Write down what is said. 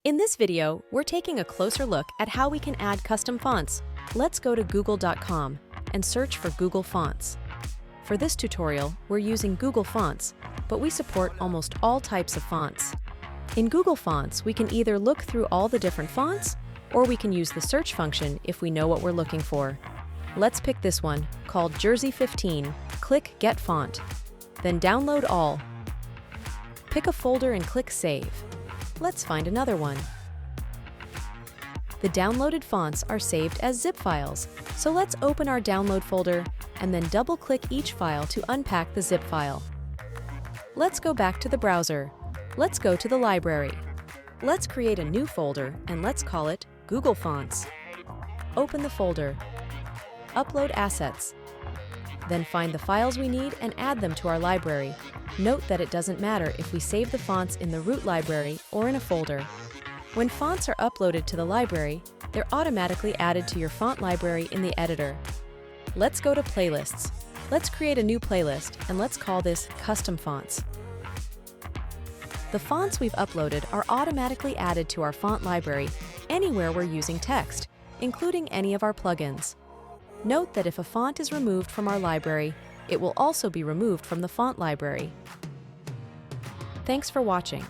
In this video, we're taking a closer look at how we can add custom fonts. Let's go to google.com and search for Google Fonts. For this tutorial, we're using Google Fonts, but we support almost all types of fonts. In Google Fonts, we can either look through all the different fonts, or we can use the search function if we know what we're looking for. Let's pick this one, called Jersey 15. Click Get Font. Then download all. Pick a folder and click Save. Let's find another one. The downloaded fonts are saved as zip files, so let's open our download folder and then double-click each file to unpack the zip file. Let's go back to the browser. Let's go to the library. Let's create a new folder and let's call it Google Fonts. Open the folder. Upload assets. Then find the files we need and add them to our library. Note that it doesn't matter if we save the fonts in the root library or in a folder. When fonts are uploaded to the library, they're automatically added to your font library in the editor. Let's go to Playlists. Let's create a new playlist and let's call this Custom Fonts. The fonts we've uploaded are automatically added to our font library anywhere we're using text, including any of our plugins. Note that if a font is removed from our library, it will also be removed from the font library. Thanks for watching.